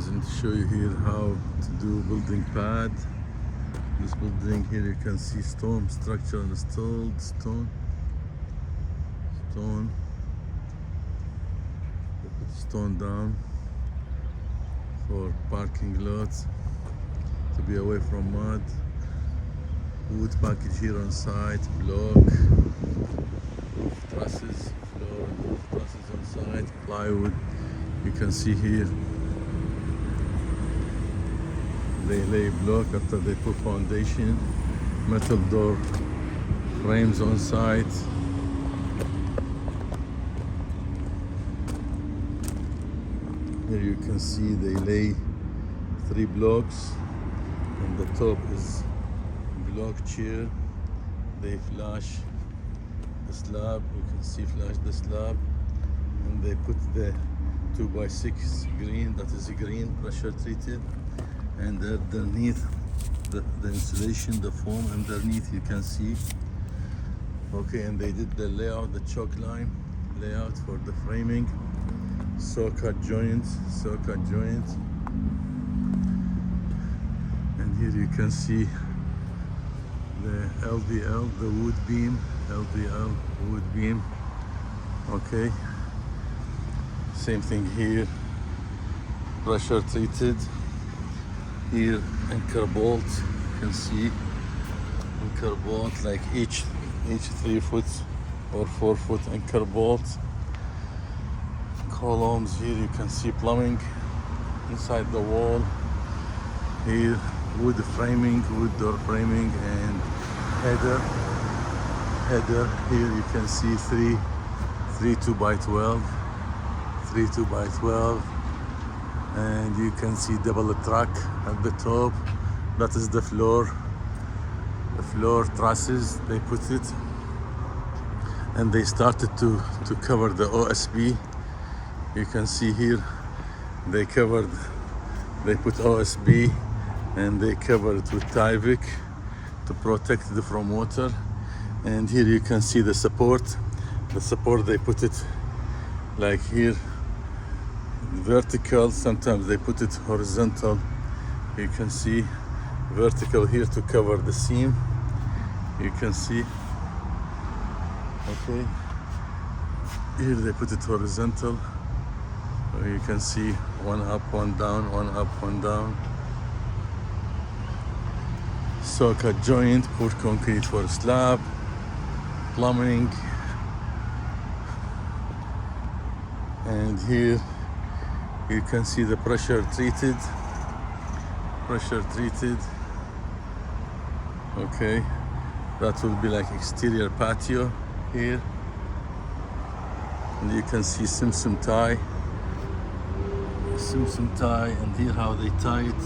guys, and to show you here how to do building pad. This building here, you can see stone structure installed, stone. They put stone down for parking lots to be away from mud. Wood package here on site, block, roof trusses, floor and roof trusses on site, plywood. You can see here they lay block after they put foundation, metal door frames on site. Here you can see they lay 3 blocks, and the top is block chair. They flash the slab, you can see flash the slab, and they put the 2x6 green, that is green pressure treated, and underneath the insulation, the foam underneath, you can see. Okay, and they did the layout, the choke line layout for the framing, saw cut joints, and here you can see the LVL, the wood beam, LVL wood beam. Okay, same thing here, pressure treated. Here anchor bolt, you can see anchor bolt, like each 3 foot or 4 foot anchor bolt. Columns here, you can see plumbing inside the wall. Here wood framing, wood door framing, and header. Here you can see 3 2x12, 3 2x12, and you can see double track at the top. That is the floor trusses they put it, and they started to cover the OSB. You can see here they put OSB, and they cover it with tyvek to protect it from water. And here you can see the support they put it like here vertical, sometimes they put it horizontal. You can see vertical here to cover the seam, you can see. Okay, here they put it horizontal, so you can see one up, one down, one up, one down. Socket joint, poured concrete for slab, plumbing, and here you can see the pressure treated. Okay, that will be like exterior patio here, and you can see Simpson tie, and here how they tie it.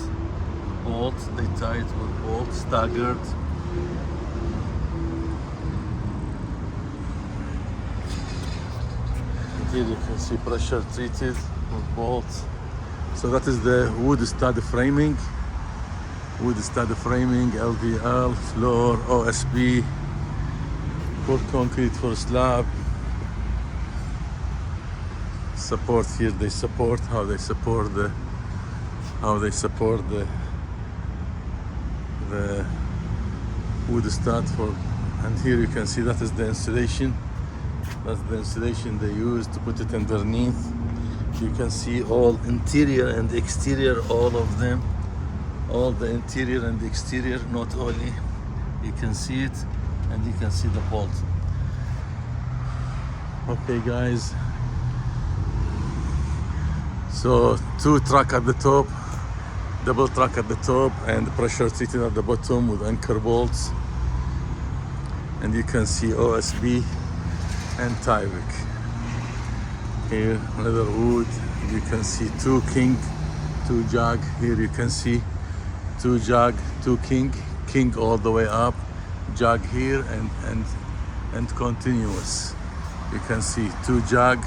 Bolt, they tie it with bolt staggered. And here you can see pressure treated with bolts. So that is the wood stud framing, LVL, floor, OSB, poured concrete for slab. Support here, they support how they support the wood stud for. And here you can see that is the insulation. That's the insulation they use to put it underneath. You can see all interior and exterior, all of them, all the interior and exterior, not only. You can see it, and you can see the bolt. Okay guys, so 2 track at the top, double track at the top, and pressure treated at the bottom with anchor bolts. And you can see OSB and tyvek. Here another wood, you can see 2 king, 2 jug. Here you can see 2 jug, 2 king all the way up, jug here, and continuous. You can see 2 jug,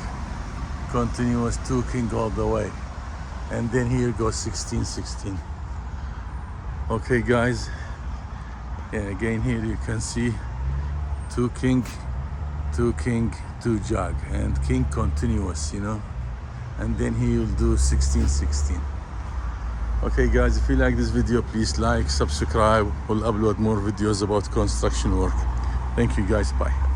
continuous, 2 king all the way, and then here goes 16. Okay guys, yeah, again here you can see 2 king, 2 jug, and king continuous, and then he will do 16. Okay guys, if you like this video, please like, subscribe. We'll upload more videos about construction work. Thank you guys, bye.